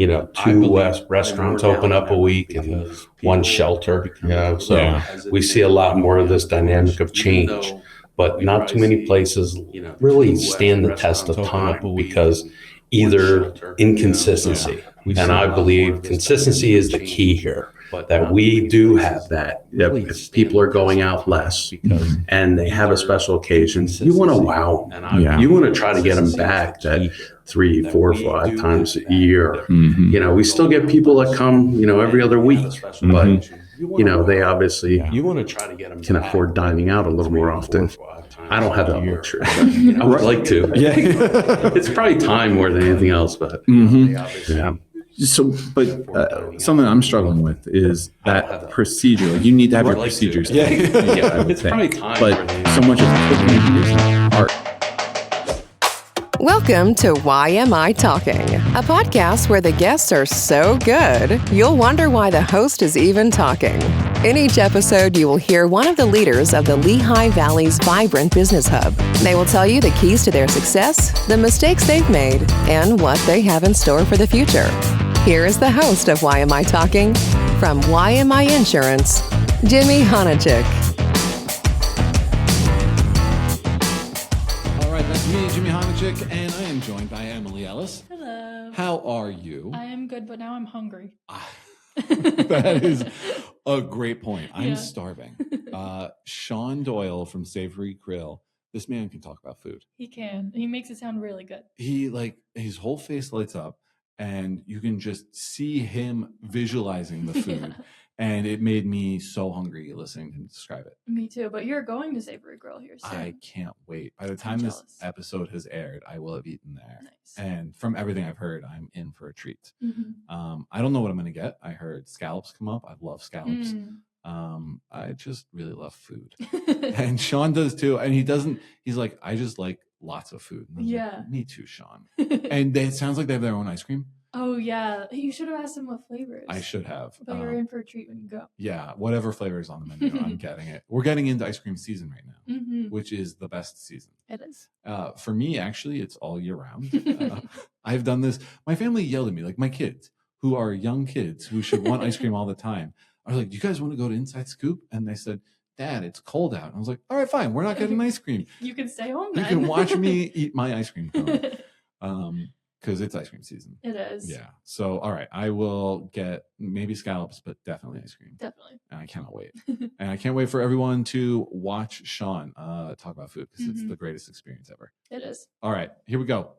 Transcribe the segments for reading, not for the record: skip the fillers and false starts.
two restaurants open up a week and one shelter. So we see a lot more of this dynamic of change, but not too many places really stand the test of time because either inconsistency, and I believe consistency is the key here. That we do have that. If people are going out less and they have a special occasion, you want to wow them. You want to try to get them back that 3, 4, 5 times a year. We still get people that come, every other week, but they obviously can afford dining out a little more often. I don't have that luxury. I would like to. It's probably time more than anything else, but So, but something I'm struggling with is that procedure. Like you need to have your procedures. It's probably time. But so much of cooking is art. Welcome to YMI Talking, a podcast where the guests are so good, you'll wonder why the host is even talking. In each episode, you will hear one of the leaders of the Lehigh Valley's vibrant business hub. They will tell you the keys to their success, the mistakes they've made, and what they have in store for the future. Here is the host of YMI Talking, from YMI Insurance, Jimmy Honachik. All right, that's me, Jimmy Honachik, and I am joined by Emily Ellis. Hello. How are you? I am good, but now I'm hungry. That is a great point. I'm starving. Shawn Doyle from Savory Grille. This man can talk about food. He can. He makes it sound really good. His whole face lights up and you can just see him visualizing the food. And it made me so hungry listening to him describe it. Me too, but you're going to Savory Grille here soon. I can't wait. By the time this episode has aired, I will have eaten there. Nice. And from everything I've heard, I'm in for a treat. I don't know what I'm going to get. I heard scallops come up. I love scallops. I just really love food. And Shawn does too. And he's like, I just like lots of food. Like, me too, Shawn. And it sounds like they have their own ice cream. Oh, yeah. You should have asked him what flavors. I should have. But you're in for a treat when you go. Yeah, whatever flavor is on the menu, I'm getting it. We're getting into ice cream season right now, which is the best season. It is. For me, actually, it's all year round. I've done this. My family yelled at me, like my kids, who are young kids who should want ice cream all the time. I was like, do you guys want to go to Inside Scoop? And they said, Dad, it's cold out. And I was like, all right, fine. We're not getting ice cream. You can stay home then. You can watch me eat my ice cream cone. Because it's ice cream season. It is. Yeah. So, all right. I will get maybe scallops, but definitely ice cream. Definitely. And I cannot wait. And I can't wait for everyone to watch Shawn talk about food because it's the greatest experience ever. It is. All right. Here we go.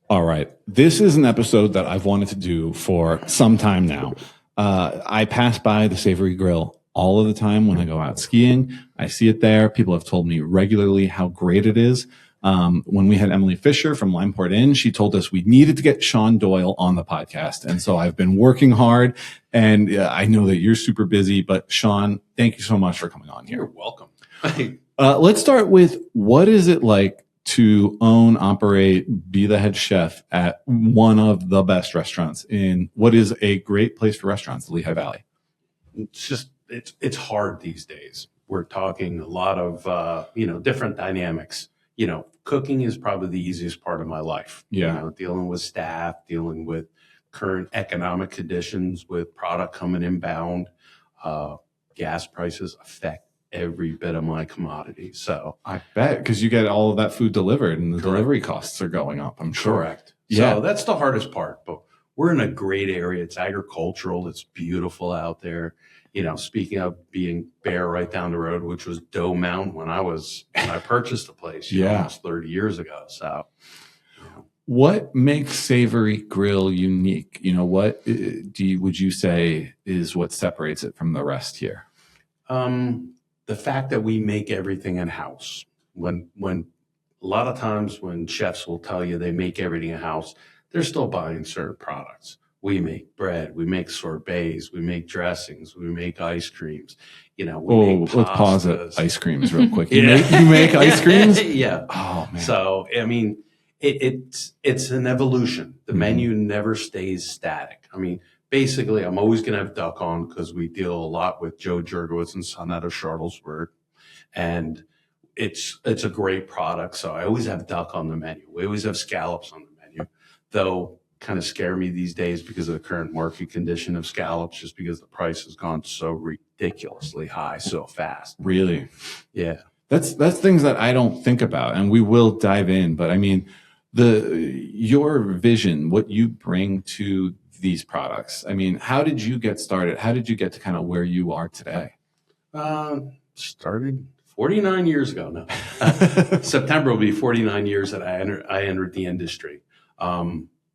All right. This is an episode that I've wanted to do for some time now. I pass by the Savory Grille all of the time when I go out skiing. I see it there. People have told me regularly how great it is. When we had Emily Fisher from Limeport Inn, she told us we needed to get Shawn Doyle on the podcast. And so I've been working hard, and I know that you're super busy, but Shawn, thank you so much for coming on here. You're welcome. Let's start with, what is it like to own, operate, be the head chef at one of the best restaurants in what is a great place for restaurants, the Lehigh Valley? It's hard these days. We're talking a lot of, different dynamics. Cooking is probably the easiest part of my life. Yeah. Dealing with staff, dealing with current economic conditions, with product coming inbound, gas prices affect every bit of my commodity. So I bet, because you get all of that food delivered and the delivery costs are going up, I'm sure. Correct. Yeah. So that's the hardest part, but we're in a great area. It's agricultural. It's beautiful out there. Speaking of being bare right down the road, which was Doe Mountain when I purchased the place almost 30 years ago. So, what makes Savory Grille unique? What would you say is what separates it from the rest here? The fact that we make everything in house. When a lot of times when chefs will tell you they make everything in house, they're still buying certain products. We make bread, we make sorbets, we make dressings, we make ice creams. We make let's pause it. Ice creams real quick. You Yeah. make ice creams? Yeah. Oh man. So it's an evolution. The menu never stays static. Basically, I'm always going to have duck on because we deal a lot with Joe Jurgowitz and Son out of Charlottesburg, and it's a great product. So I always have duck on the menu. We always have scallops on the menu, though kind of scare me these days because of the current market condition of scallops, just because the price has gone so ridiculously high so fast. Really? Yeah. That's things that I don't think about, and we will dive in. But I mean, your vision, what you bring to these products. I mean, how did you get started? How did you get to kind of where you are today? Started 49 years ago now. September will be 49 years that I entered the industry.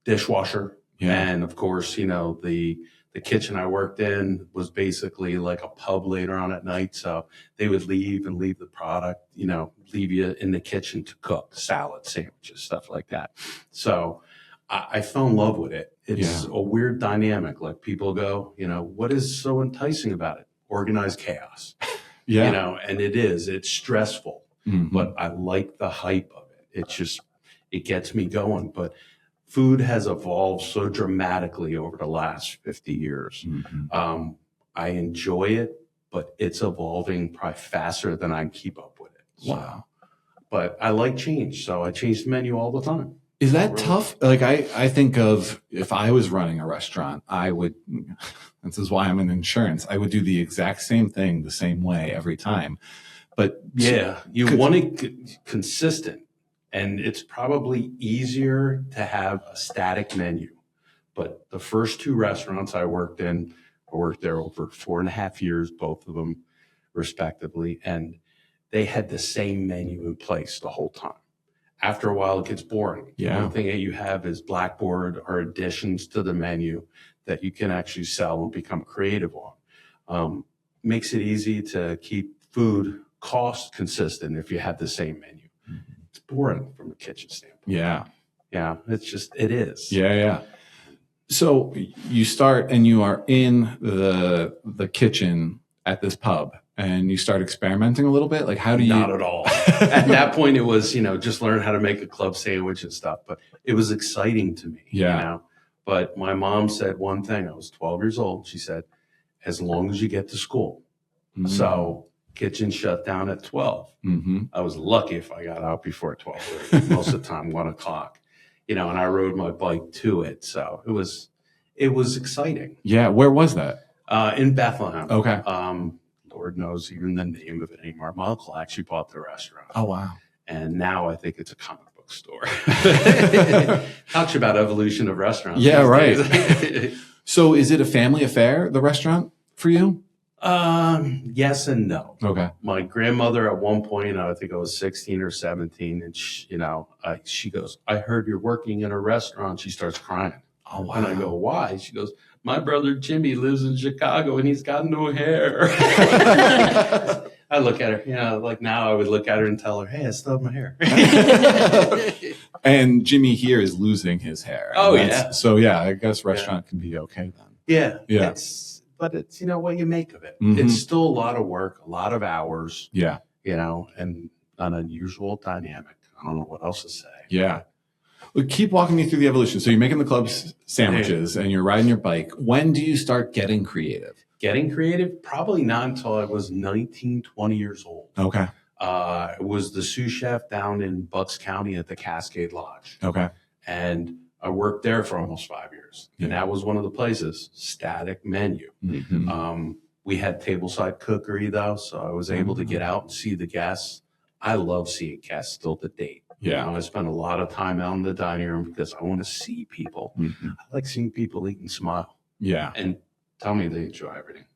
Dishwasher, and of course, the kitchen I worked in was basically like a pub later on at night. So they would leave the product, leave you in the kitchen to cook salad, sandwiches, stuff like that. So I fell in love with it. It's a weird dynamic. Like people go, what is so enticing about it? Organized chaos. And it's stressful, but I like the hype of it. It gets me going. But food has evolved so dramatically over the last 50 years. I enjoy it, but it's evolving probably faster than I can keep up with it. Wow. But I like change, so I change the menu all the time. Is that tough? Like I think of if I was running a restaurant, I would, this is why I'm in insurance, I would do the exact same thing the same way every time. But you want it consistent. And it's probably easier to have a static menu. But the first two restaurants I worked there over 4.5 years, both of them respectively. And they had the same menu in place the whole time. After a while, it gets boring. The only thing that you have is blackboard or additions to the menu that you can actually sell and become creative on. Makes it easy to keep food cost consistent if you have the same menu. It's boring from a kitchen standpoint. Yeah. It is. Yeah. So you start and you are in the kitchen at this pub and you start experimenting a little bit. Like how do you? Not at all. At that point it was, just learn how to make a club sandwich and stuff, but it was exciting to me. But my mom said one thing. I was 12 years old. She said, as long as you get to school. So kitchen shut down at 12. I was lucky if I got out before 12. Most of the time, 1 o'clock. And I rode my bike to it, so it was exciting. Yeah, where was that? In Bethlehem. Okay. Lord knows even the name of it anymore. My uncle actually bought the restaurant. Oh wow! And now I think it's a comic book store. Talks about evolution of restaurants. Yeah, right. So, is it a family affair? The restaurant for you? Yes and no. Okay. My grandmother at one point, I think I was 16 or 17, and she goes, I heard you're working in a restaurant. She starts crying. Oh, wow. And I go, why? She goes, my brother Jimmy lives in Chicago and he's got no hair. I look at her, like now I would look at her and tell her, hey, I still have my hair. And Jimmy here is losing his hair. Oh, yeah. So, I guess restaurant can be okay then. Yeah. But it's, what you make of it. It's still a lot of work, a lot of hours. Yeah. And an unusual dynamic. I don't know what else to say. Yeah. Well, keep walking me through the evolution. So you're making the club sandwiches and you're riding your bike. When do you start getting creative? Getting creative? Probably not until I was 19, 20 years old. Okay. It was the sous chef down in Bucks County at the Cascade Lodge. Okay. And I worked there for almost 5 years. And that was one of the places, static menu. We had tableside cookery though, so I was able to get out and see the guests. I love seeing guests still to date. Yeah. I spend a lot of time out in the dining room because I want to see people. I like seeing people eat and smile. Yeah. And tell me they enjoy everything.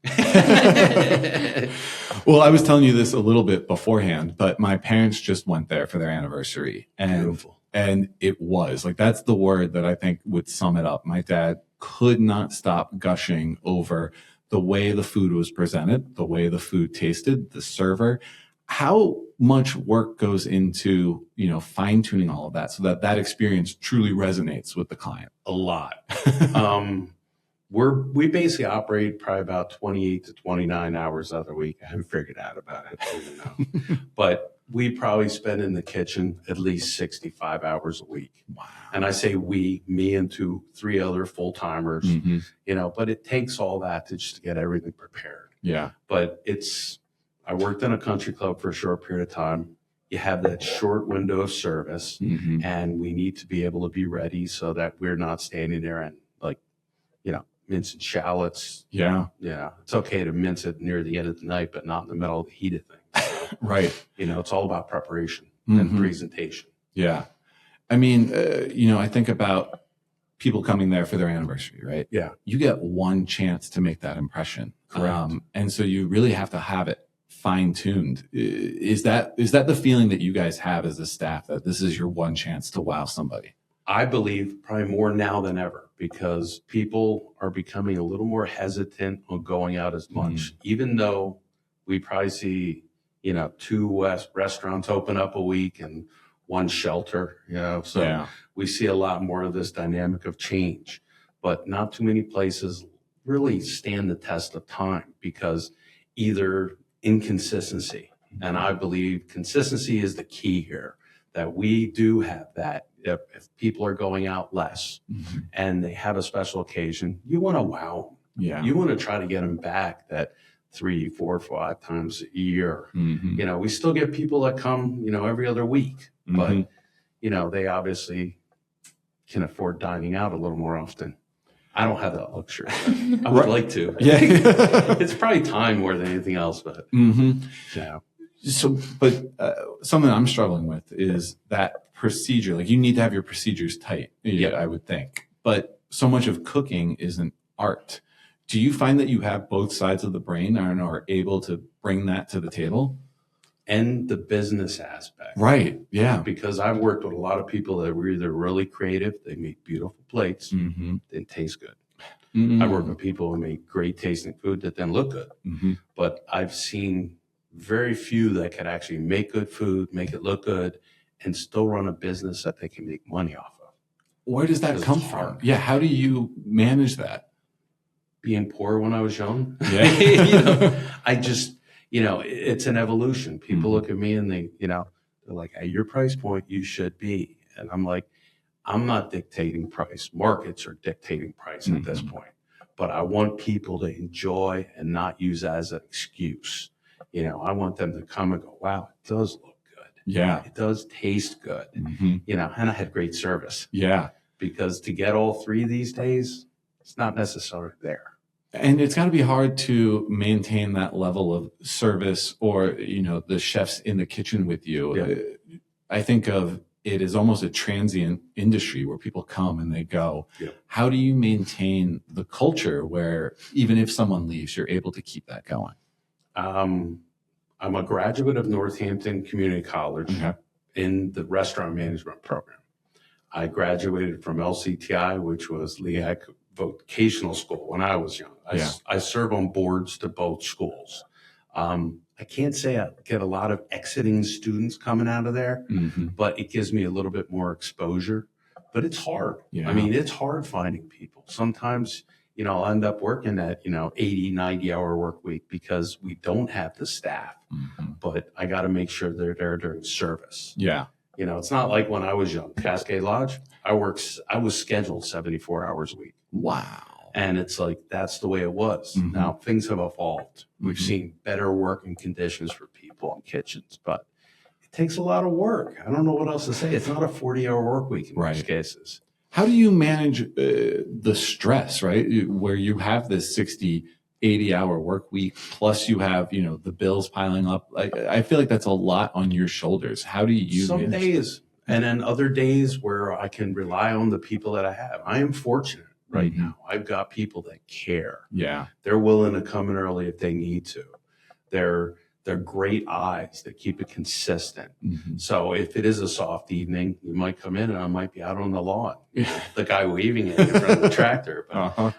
Well, I was telling you this a little bit beforehand, but my parents just went there for their anniversary. Beautiful. And it was like, that's the word that I think would sum it up. My dad could not stop gushing over the way the food was presented, the way the food tasted, the server. How much work goes into, fine tuning all of that so that experience truly resonates with the client? A lot. We basically operate probably about 28 to 29 hours out of the week. I haven't figured out about it, but we probably spend in the kitchen at least 65 hours a week. Wow. And I say me and 3 other full-timers, but it takes all that to get everything prepared. Yeah. But I worked in a country club for a short period of time. you have that short window of service, Mhm. and we need to be able to be ready so that we're not standing there and like, mincing shallots. Yeah. Yeah, it's okay to mince it near the end of the night, but not in the middle of the heat of things. So, Right. it's all about preparation and Mhm. presentation. Yeah. I mean, I think about people coming there for their anniversary, right? Yeah. You get one chance to make that impression. Correct. And so you really have to have it fine tuned. Is that the feeling that you guys have as a staff, that this is your one chance to wow somebody? I believe probably more now than ever, because people are becoming a little more hesitant on going out as much, even though we probably see, 2 restaurants open up a week and 1 shelter, so Yeah. we see a lot more of this dynamic of change, but not too many places really stand the test of time because either inconsistency, and I believe consistency is the key here, that we do have that. If people are going out less and they have a special occasion, you want to wow them. Yeah. You want to try to get them back that 3, 4, 5 times a year. We still get people that come, every other week, but, they obviously can afford dining out a little more often. I don't have that luxury. I would like to. Yeah. It's probably time more than anything else, but yeah. So, but something I'm struggling with is that procedure. Like, you need to have your procedures tight, I would think. But so much of cooking is an art. Do you find that you have both sides of the brain and are able to bring that to the table? And the business aspect. Right. Yeah. Because I've worked with a lot of people that were either really creative, they make beautiful plates, they taste good. I work with people who make great tasting food that then look good. But I've seen very few that can actually make good food, make it look good, and still run a business that they can make money off of. Where does that come from? Yeah. How do you manage that? Being poor when I was young. Yeah. I just, it's an evolution. People look at me and they're like, at your price point, you should be. And I'm like, I'm not dictating price. Markets are dictating price at this point. But I want people to enjoy and not use that as an excuse. I want them to come and go, wow, it does look good. Yeah. It does taste good. And I had great service. Yeah. Because to get all 3 these days, it's not necessarily there. And it's got to be hard to maintain that level of service or, the chefs in the kitchen with you. Yeah. I think of it as almost a transient industry where people come and they go. Yeah. How do you maintain the culture where even if someone leaves, you're able to keep that going? I'm a graduate of Northampton Community College in the restaurant management program. I graduated from LCTI, which was Lehigh Vocational School, when I was young. I serve on boards to both schools. I can't say I get a lot of exiting students coming out of there, but it gives me a little bit more exposure. But it's hard. Yeah. I mean, it's hard finding people. Sometimes, I'll end up working at, 80, 90-hour work week because we don't have the staff. But I got to make sure they're there during service. Yeah. It's not like when I was young. Cascade Lodge, I was scheduled 74 hours a week. Wow. And it's like, that's the way it was. Now, things have evolved. We've seen better working conditions for people in kitchens, but it takes a lot of work. I don't know what else to say. It's not a 40-hour work week in most cases. How do you manage the stress, right? Where you have this 60, 80-hour work week, plus you have, the bills piling up. I feel like that's a lot on your shoulders. How do you Some manage days, and then other days where I can rely on the people that I have. I am fortunate right now. I've got people that care. Yeah. They're willing to come in early if they need to. They're great eyes that keep it consistent. So if it is a soft evening, you might come in and I might be out on the lawn. The guy waving at you in front of the tractor. But,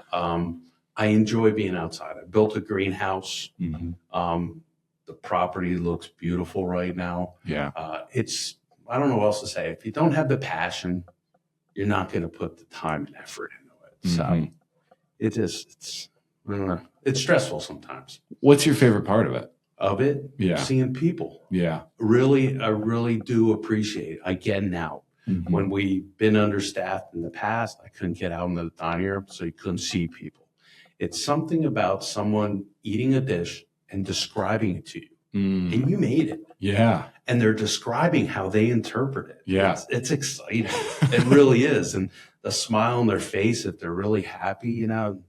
I enjoy being outside. I built a greenhouse. The property looks beautiful right now. Yeah. I don't know what else to say. If you don't have the passion, you're not going to put the time and effort into it. So I don't know. It's stressful sometimes. What's your favorite part of it? Yeah. Seeing people. Yeah. I really do appreciate it. Getting out. When we've been understaffed in the past, I couldn't get out into the dining room, so you couldn't see people. It's something about someone eating a dish and describing it to you. and you made it. Yeah. And they're describing how they interpret it. Yeah. It's exciting. It really is. And the smile on their face, if they're really happy, you know,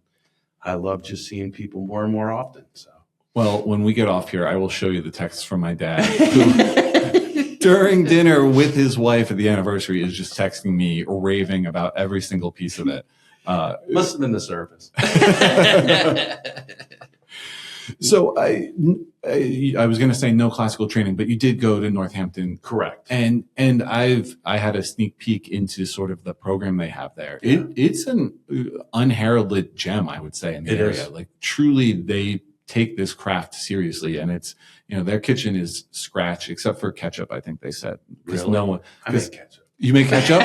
I love just seeing people more and more often. So, well, when we get off here, I will show you the texts from my dad, who during dinner with his wife at the anniversary is just texting me, raving about every single piece of it. Must have been the service. So I was going to say no classical training, but you did go to Northampton. Correct. And I had a sneak peek into sort of the program they have there. Yeah. It's an unheralded gem, I would say, in the area. Is. Like truly they take this craft seriously, and it's, you know, their kitchen is scratch except for ketchup, I think they said. Really? No one, I make ketchup. you make ketchup?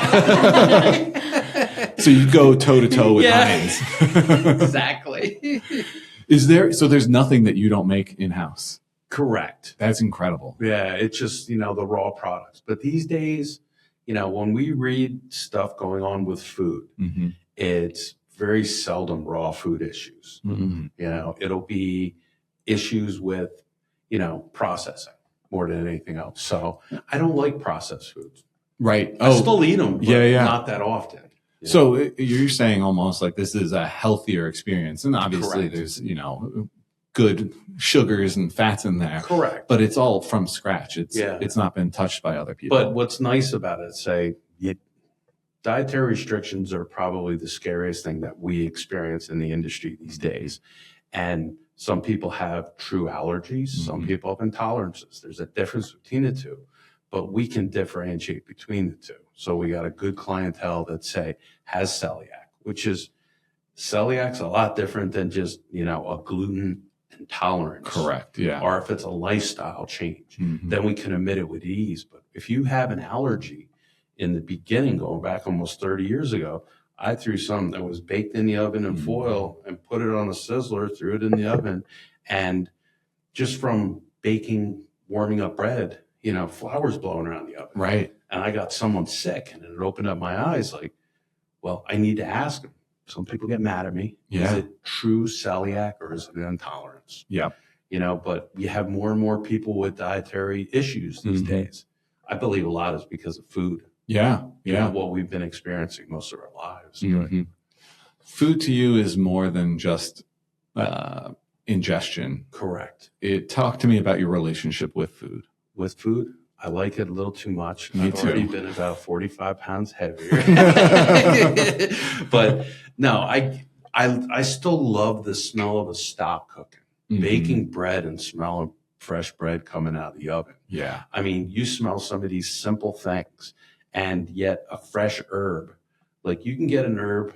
So you go toe to toe with Heinz. Exactly. So there's nothing that you don't make in-house? Correct. That's incredible. Yeah, it's just, you know, the raw products. But these days, you know, when we read stuff going on with food, Mm-hmm. it's very seldom raw food issues. Mm-hmm. You know, it'll be issues with, you know, processing more than anything else. So I don't like processed foods. Right. I still eat them, but yeah. not that often. You know? So you're saying almost like this is a healthier experience. And obviously Correct. there's, you know, good sugars and fats in there, Correct. but it's all from scratch. Yeah. It's not been touched by other people. But what's nice about it, dietary restrictions are probably the scariest thing that we experience in the industry these days. And some people have true allergies. Some people have intolerances. There's a difference between the two, but we can differentiate between the two. So we got a good clientele that has celiac, which is celiac's a lot different than just, you know, a gluten intolerance. correct. Yeah. Or if it's a lifestyle change, Mhm. then we can admit it with ease. But if you have an allergy in the beginning, going back almost 30 years ago, I threw some that was baked in the oven in foil and put it on a sizzler, threw it in the oven. And just from baking, warming up bread, you know, flour's blowing around the oven. Right. And I got someone sick, and it opened up my eyes like, well, I need to ask them. Some people get mad at me. Yeah. Is it true celiac or is it an intolerance? Yeah. You know, but you have more and more people with dietary issues these Mhm. days. I believe a lot is because of food. Yeah. You know, Yeah. what we've been experiencing most of our lives. Mhm. Food to you is more than just ingestion. Correct. Talk to me about your relationship with food. With food, I like it a little too much. Me I've too. already been about 45 pounds heavier. But no, I still love the smell of a stock cooking. Mhm. Baking bread and smelling fresh bread coming out of the oven. Yeah. I mean, you smell some of these simple things, and yet a fresh herb. Like you can get an herb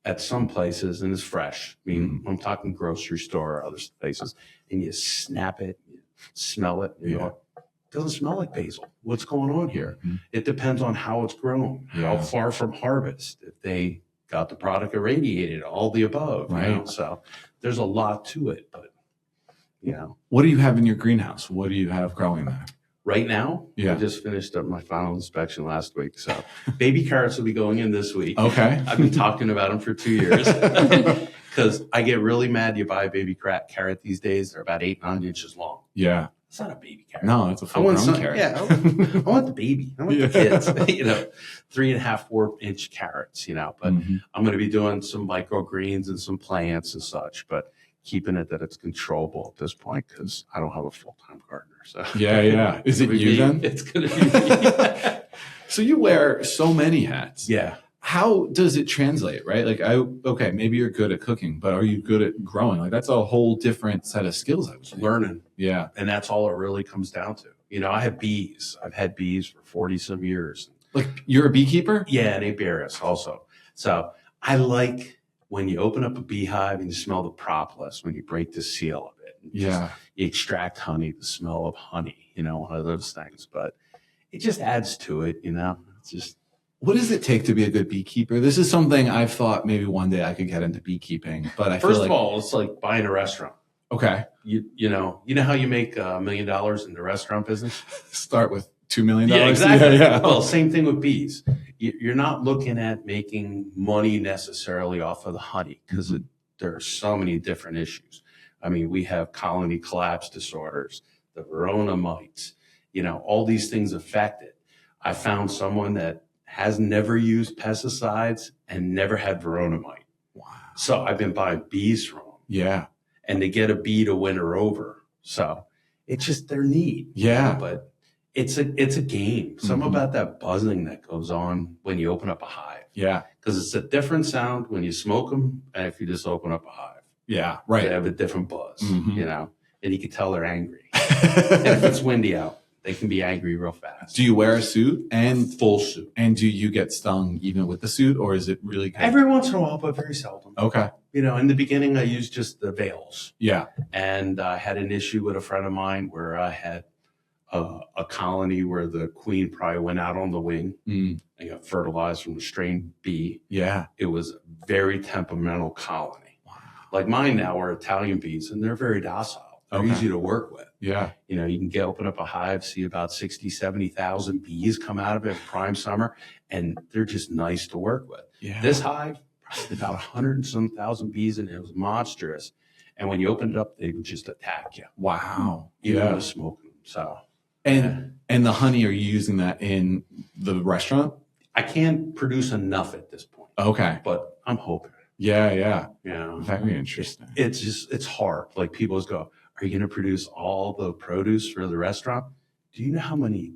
at some places and it's fresh. I mean, I'm talking grocery store or other places, and you snap it, you smell it, and you go, it doesn't smell like basil. What's going on here? Mhm. It depends on how it's grown, how Yeah. far from harvest, if they got the product irradiated, all the above. You know? Right. So there's a lot to it, but you know. What do you have in your greenhouse? What do you have growing there? Right now, Yeah. I just finished up my final inspection last week. So baby carrots will be going in this week. Okay. I've been talking about them for 2 years because I get really mad. You buy a baby carrot these days. They're about 8, 9 inches long. Yeah. It's not a baby carrot. No, it's a I want full-grown some, carrot. yeah, I want the baby. I want the kids, you know, 3.5, 4-inch carrots, you know, but Mhm. I'm going to be doing some microgreens and some plants and such, but keeping it that it's controllable at this point because I don't have a full-time gardener. So Yeah. Is it you then? It's going to be me. So you wear so many hats. Yeah. How does it translate, right? Like, okay, maybe you're good at cooking, but are you good at growing? Like, that's a whole different set of skills, I would say. Learning. Yeah. And that's all it really comes down to. You know, I have bees. I've had bees for 40 some years. Like, you're a beekeeper? Yeah, and apiarius also. So I like when you open up a beehive and you smell the propolis, when you break the seal of it. And Yeah. you extract honey, the smell of honey, you know, one of those things. But it just adds to it, you know. It's just. What does it take to be a good beekeeper? This is something I've thought maybe one day I could get into beekeeping, but I First feel of like, all, it's like buying a restaurant. okay, You know how you make $1 million in the restaurant business? start with $2 million. Yeah, exactly. Yeah. Well, same thing with bees. You're not looking at making money necessarily off of the honey because there are so many different issues. I mean, we have colony collapse disorders. the Verona mites, all these things affect it. I found someone that has never used pesticides and never had Verona mite. Wow. So I've been buying bees from them. Yeah. And they get a bee to win her over. So it's just their need. Yeah. But it's a game. Something about that buzzing that goes on when you open up a hive. Yeah. Because it's a different sound when you smoke them and if you just open up a hive. Yeah. They Right. have a different buzz, and you can tell they're angry. And Mm-hmm. if it's windy out, they can be angry real fast. Do you wear a suit and Full suit. And do you get stung even with the suit, or is it really good? Every once in a while, but very seldom. Okay. In the beginning, I used just the veils. Yeah. And I had an issue with a friend of mine where I had a colony where the queen probably went out on the wing and got fertilized from a strained bee. Yeah. It was a very temperamental colony. Wow. Like mine now are Italian bees, and they're very docile. They're easy to work with. Yeah. You can open up a hive, see about 60, 70,000 bees come out of it prime summer, and they're just nice to work with. Yeah. This hive, probably about 100 and some thousand bees, and it was monstrous. And when you opened it up, they would just attack you. Wow. Even with smoking them. So, And the honey, are you using that in the restaurant? I can't produce enough at this point. Okay. But I'm hoping. Yeah. Yeah. Yeah. Very interesting. It's hard. Like people always go, are you going to produce all the produce for the restaurant? Do you know how many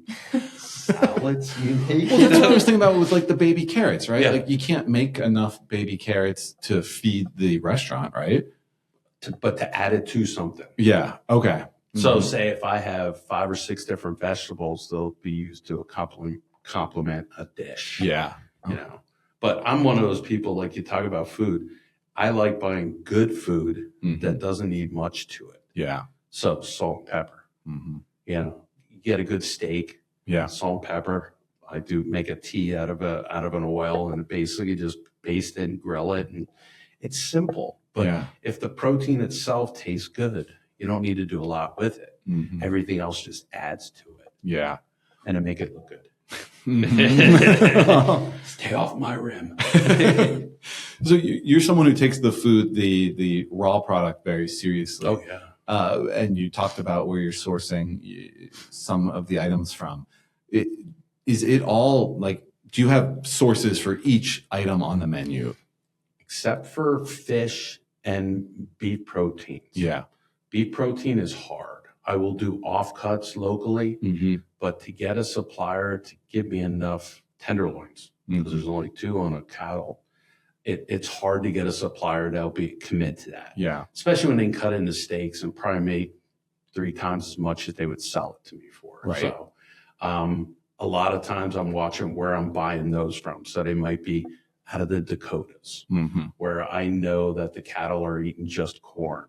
salads you make? Well, that's what I was thinking about with like the baby carrots, right? Yeah. Like you can't make enough baby carrots to feed the restaurant, right? But to add it to something. Yeah. Okay. So say if I have 5 or 6 different vegetables, they'll be used to complement a dish. Yeah. But I'm one of those people, like you talk about food. I like buying good food that doesn't need much to it. Yeah. So salt and pepper. You get a good steak. Yeah. Salt and pepper. I do make a tea out of an oil and basically just baste it and grill it, and it's simple. But if the protein itself tastes good, you don't need to do a lot with it. Everything else just adds to it. Yeah. And to make it look good. Stay off my rim. So you're someone who takes the food, the raw product very seriously. Oh yeah. And you talked about where you're sourcing some of the items from. Is it all like, do you have sources for each item on the menu? Except for fish and beef proteins. Yeah. Beef protein is hard. I will do offcuts locally, but to get a supplier to give me enough tenderloins, because there's only 2 on a cattle, it's hard to get a supplier that'll commit to that. Yeah. Especially when they can cut into steaks and probably make 3 times as much as they would sell it to me for. Right. So a lot of times I'm watching where I'm buying those from. So they might be out of the Dakotas, where I know that the cattle are eating just corn.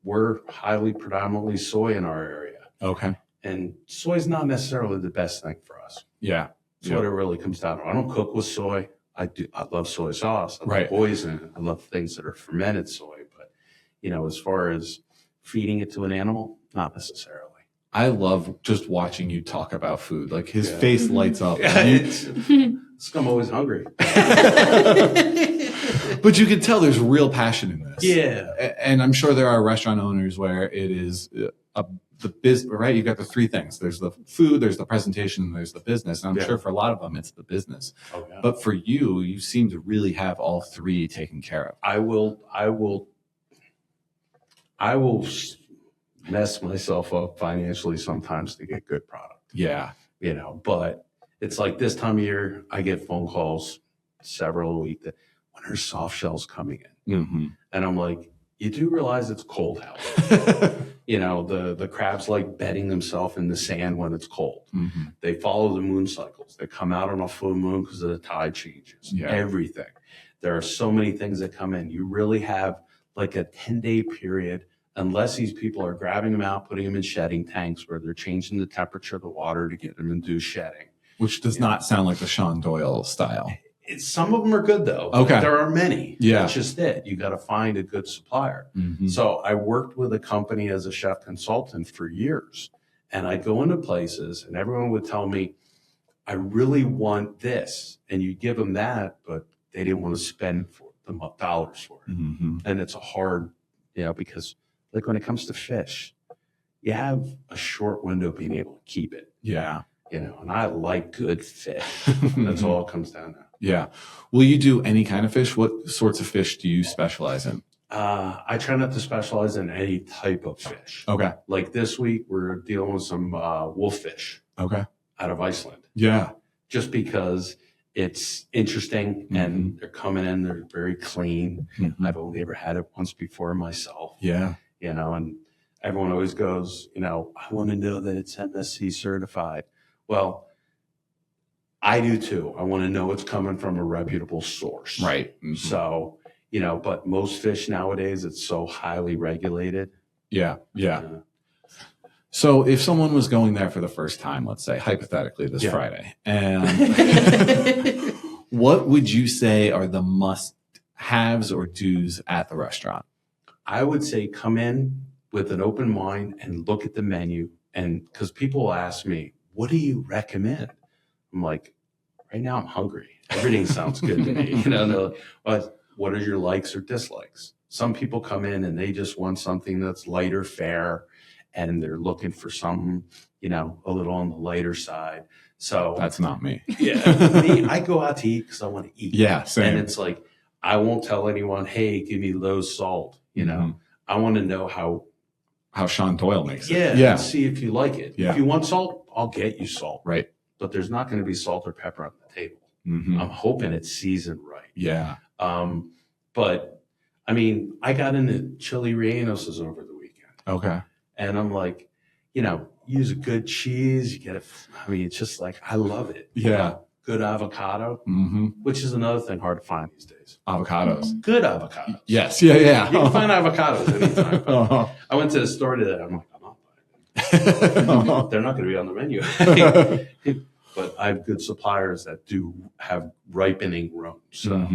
We're highly predominantly soy in our area. Okay. And soy is not necessarily the best thing for us. Yeah. That's what it really comes down to. I don't cook with soy. I love soy sauce. I love poison. I love things that are fermented soy. But, as far as feeding it to an animal, not necessarily. I love just watching you talk about food. Like his face lights up. I'm always hungry. But you can tell there's real passion in this. Yeah. And I'm sure there are restaurant owners where it is the business, right? You got the 3 things. There's the food, there's the presentation, and there's the business. And I'm sure for a lot of them, it's the business. Oh, yeah. But for you seem to really have all 3 taken care of. I will mess myself up financially sometimes to get good product. Yeah. But it's like this time of year, I get phone calls several a week that when are soft shells coming in? And I'm like, you do realize it's cold out. The crabs like bedding themselves in the sand when it's cold. They follow the moon cycles. They come out on a full moon because of the tide changes. Everything. There are so many things that come in. You really have like a 10-day period, unless these people are grabbing them out, putting them in shedding tanks where they're changing the temperature of the water to get them induced shedding. Which does not sound like the Shawn Doyle style. Some of them are good though. Okay. There are many. Yeah. That's just it. You got to find a good supplier. So I worked with a company as a chef consultant for years, and I'd go into places and everyone would tell me, I really want this. And you give them that, but they didn't want to spend the dollars for it. And it's a hard, because like when it comes to fish, you have a short window of being able to keep it. Yeah. And I like good fish. That's all it comes down to. Yeah. Will you do any kind of fish? What sorts of fish do you specialize in? I try not to specialize in any type of fish. Okay. Like this week, we're dealing with some wolffish Okay. out of Iceland. Yeah. Just because it's interesting and they're coming in, they're very clean. I've only ever had it once before myself. Yeah. And everyone always goes, I want to know that it's MSC certified. Well, I do too. I want to know it's coming from a reputable source. Right. So, but most fish nowadays, it's so highly regulated. Yeah. Yeah. So if someone was going there for the first time, let's say hypothetically this Friday, and what would you say are the must-haves or do's at the restaurant? I would say come in with an open mind and look at the menu. And because people ask me, what do you recommend? I'm like, right now I'm hungry. Everything sounds good to me. But what are your likes or dislikes? Some people come in and they just want something that's lighter fare, and they're looking for something, a little on the lighter side. So that's not me. Me, I go out to eat because I want to eat. Yeah, same. And it's like, I won't tell anyone, hey, give me low salt. I want to know how Shawn Doyle makes it. Yeah. See if you like it. Yeah. If you want salt, I'll get you salt. Right. But there's not going to be salt or pepper on the table. I'm hoping it's seasoned right. Yeah. But I mean, I got into chili rellenos over the weekend. Okay. And I'm like, use a good cheese. You get it. I mean, it's just like, I love it. Yeah. Good avocado, which is another thing hard to find these days. Avocados. Good avocados. Yes. Yeah. You can find avocados anytime. But I went to the store today. I'm like, I'm not buying them. They're not going to be on the menu. But I have good suppliers that do have ripening rooms. So.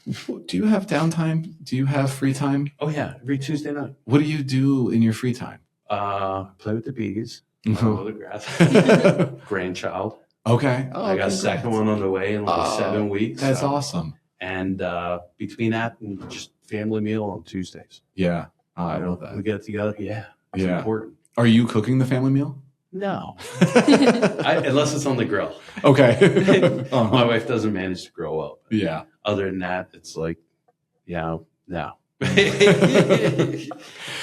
Do you have downtime? Do you have free time? Oh, yeah. Every Tuesday night. What do you do in your free time? Play with the bees. Mow the grass. Grandchild. Okay. Oh, I got a second one on the way in like 7 weeks. That's awesome. And between that and just family meal on Tuesdays. Yeah. I love that. We get together. Yeah. It's important. Are you cooking the family meal? No. Unless it's on the grill. Okay. My wife doesn't manage to grill well. Yeah. Other than that, it's like, no. It's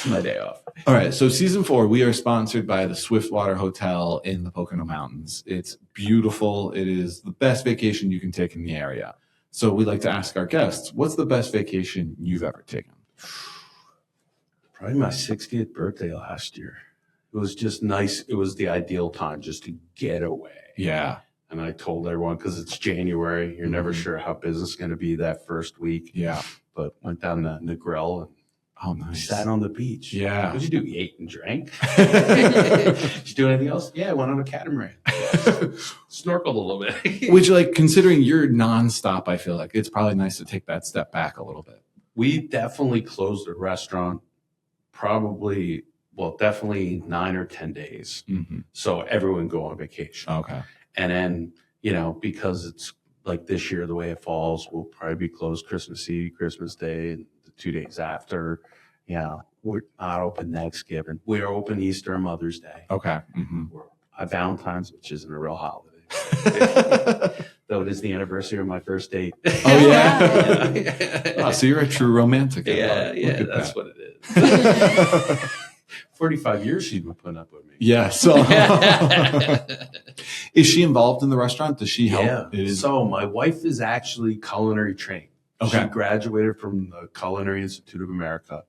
my day off. All right. So season 4, we are sponsored by the Swiftwater Hotel in the Pocono Mountains. It's beautiful. It is the best vacation you can take in the area. So we like to ask our guests, what's the best vacation you've ever taken? Probably my 60th birthday last year. It was just nice. It was the ideal time just to get away. Yeah. And I told everyone, because it's January, you're never sure how business is going to be that first week. Yeah. But went down to Negril and sat on the beach. Yeah. What'd you do? You ate and drank? Did you do anything else? Yeah, I went on a catamaran. Snorkeled a little bit. Which, like, considering you're nonstop, I feel like it's probably nice to take that step back a little bit. We definitely closed the restaurant definitely 9 or 10 days. So everyone go on vacation. Okay. And then, because it's like this year, the way it falls, we'll probably be closed Christmas Eve, Christmas Day, and the 2 days after. We're not open Thanksgiving. We're open Easter and Mother's Day. Okay. We're Valentine's, which isn't a real holiday. Though it is the anniversary of my first date. Oh, yeah. Oh, so you're a true romantic. Yeah, that's what it is. 45 years she's been putting up with me. Yeah. So is she involved in the restaurant? Does she help? Yeah. So my wife is actually culinary trained. Okay. She graduated from the Culinary Institute of America,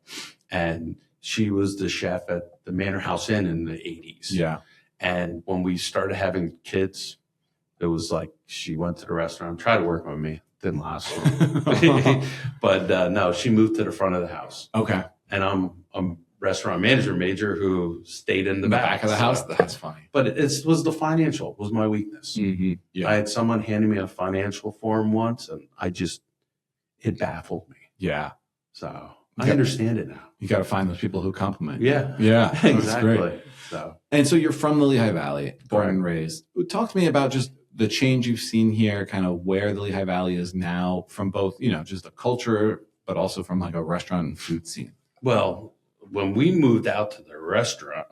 and she was the chef at the Manor House Inn in the 80s. Yeah. And when we started having kids, it was like she went to the restaurant, tried to work with me. Didn't last long. But no, she moved to the front of the house. Okay. And I'm restaurant manager major who stayed in the back of the house. That's funny. But it was the financial was my weakness. Yeah. I had someone handing me a financial form once, and it baffled me. Yeah. So I understand it now. You got to find those people who compliment. Yeah. Yeah. Exactly. Great. So. And so you're from the Lehigh Valley, born and raised. Talk to me about just the change you've seen here, kind of where the Lehigh Valley is now from both, just the culture, but also from like a restaurant and food scene. Well, when we moved out to the restaurant,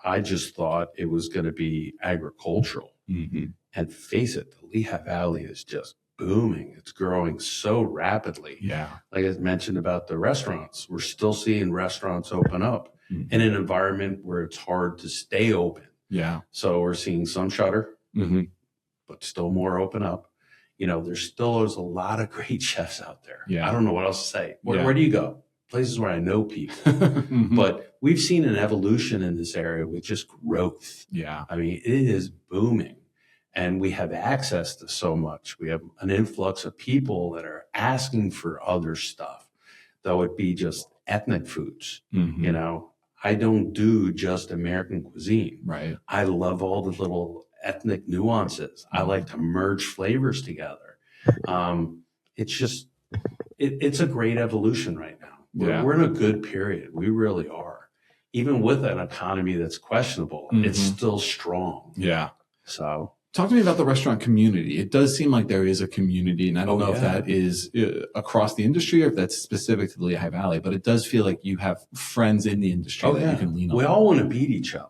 I just thought it was going to be agricultural. Mm-hmm. And face it, the Lehigh Valley is just booming. It's growing so rapidly. Yeah. Like I mentioned about the restaurants, we're still seeing restaurants open up in an environment where it's hard to stay open. Yeah. So we're seeing some shutter, Mm-hmm. but still more open up. There's a lot of great chefs out there. Yeah. I don't know what else to say. Yeah. Where do you go? Places where I know people. Mm-hmm. But we've seen an evolution in this area with just growth. Yeah. I mean, it is booming. And we have access to so much. We have an influx of people that are asking for other stuff, though it be just ethnic foods. Mm-hmm. I don't do just American cuisine. Right. I love all the little ethnic nuances. I like to merge flavors together. It's a great evolution right now. We're in a good period. We really are. Even with an economy that's questionable, it's still strong. Yeah. So talk to me about the restaurant community. It does seem like there is a community, and I don't know if yeah. that is across the industry or if that's specific to the Lehigh Valley, but it does feel like you have friends in the industry that you can lean on. We all want to beat each other.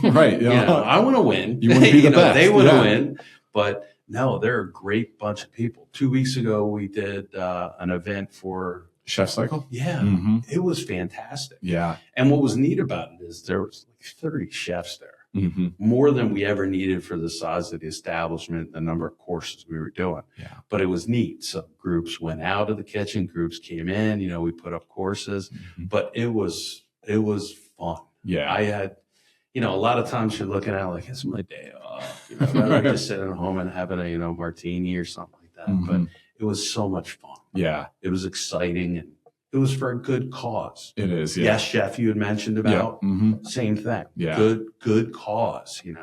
Right. I want to win. You want to be the best. They want to win, but no, they're a great bunch of people. 2 weeks ago, we did an event for Chef Cycle? Yeah, Mm-hmm. it was fantastic. Yeah. And what was neat about it is there was like 30 chefs there, Mm-hmm. more than we ever needed for the size of the establishment, the number of courses we were doing. Yeah. But it was neat. So groups went out of the kitchen, groups came in, we put up courses, but it was fun. Yeah. I had, a lot of times you're looking at it like, it's my day off. I'd rather just sitting at home and having a, martini or something like that. Mm-hmm. But it was so much fun. Yeah. It was exciting, and it was for a good cause. It is. Yeah. Yes, chef, you had mentioned about. Yeah. Mm-hmm. Same thing. Yeah. Good cause, And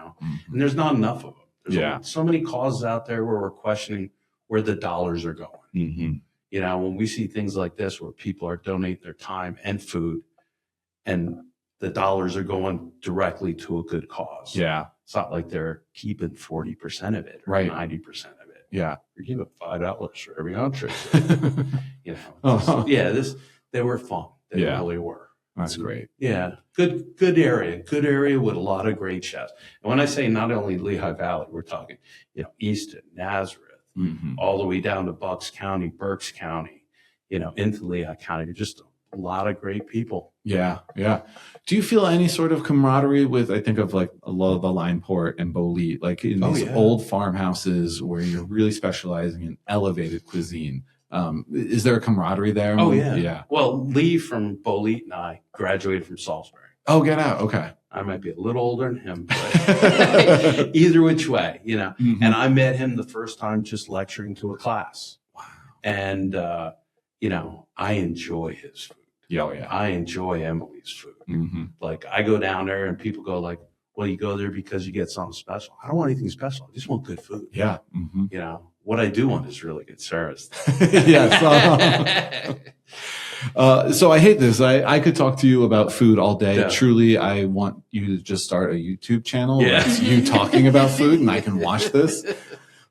there's not enough of them. There's so many causes out there where we're questioning where the dollars are going. Mm-hmm. When we see things like this where people are donating their time and food and the dollars are going directly to a good cause. Yeah. It's not like they're keeping 40% of it or Right. 90% of it. Yeah. You're giving $5 for every entree. Uh-huh. They were fun. They really were. That's great. Yeah. Good area with a lot of great chefs. And when I say not only Lehigh Valley, we're talking, Easton, Nazareth, Mm-hmm. all the way down to Bucks County, Berks County, into Lehigh County. Just a lot of great people. Yeah. Yeah. Do you feel any sort of camaraderie with, I think of like a lot of the Lineport and Bolete, like in these old farmhouses where you're really specializing in elevated cuisine? Is there a camaraderie there? Oh, yeah. Yeah. Well, Lee from Bolete and I graduated from Salisbury. Oh, get out. Okay. I might be a little older than him, but either which way, Mm-hmm. And I met him the first time just lecturing to a class. Wow. And, I enjoy his food. Yeah. Oh, yeah. I enjoy Emily's food. Mm-hmm. Like I go down there and people go like, well, you go there because you get something special. I don't want anything special. I just want good food. Yeah. Mm-hmm. What I do want is really good service. Yes. So I hate this. I could talk to you about food all day. Yeah. Truly, I want you to just start a YouTube channel. Yeah. That's you talking about food, and I can watch this.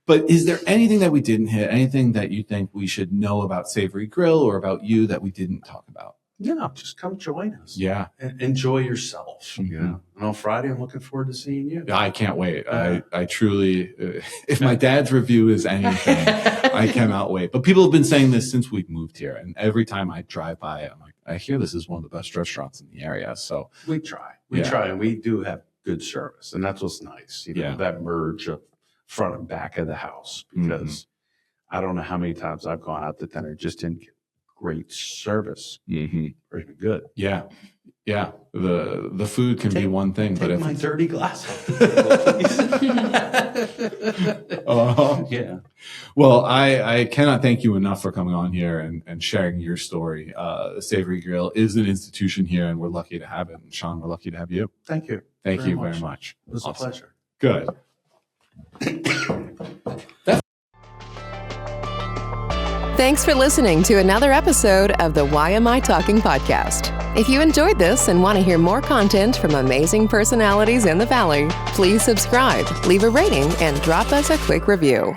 But is there anything that we didn't hit? Anything that you think we should know about Savory Grille or about you that we didn't talk about? Just come join us. Yeah. And enjoy yourself. Mhm. And on Friday, I'm looking forward to seeing you. I can't wait. I truly, if my dad's review is anything, I cannot wait. But people have been saying this since we've moved here. And every time I drive by, I'm like, I hear this is one of the best restaurants in the area. So We try, and we do have good service. And that's what's nice. That merge of front and back of the house, because I don't know how many times I've gone out to dinner, just didn't get great service or even good. Yeah. Yeah. The food can be one thing, but Take if my dirty glass off the table, please. Yeah. Well, I cannot thank you enough for coming on here and sharing your story. Savory Grille is an institution here, and we're lucky to have it. And Shawn, we're lucky to have you. Thank you. Thank you very much. It was Awesome. a pleasure. Good. Thanks for listening to another episode of the YMI Talking podcast. If you enjoyed this and want to hear more content from amazing personalities in the Valley, please subscribe, leave a rating, and drop us a quick review.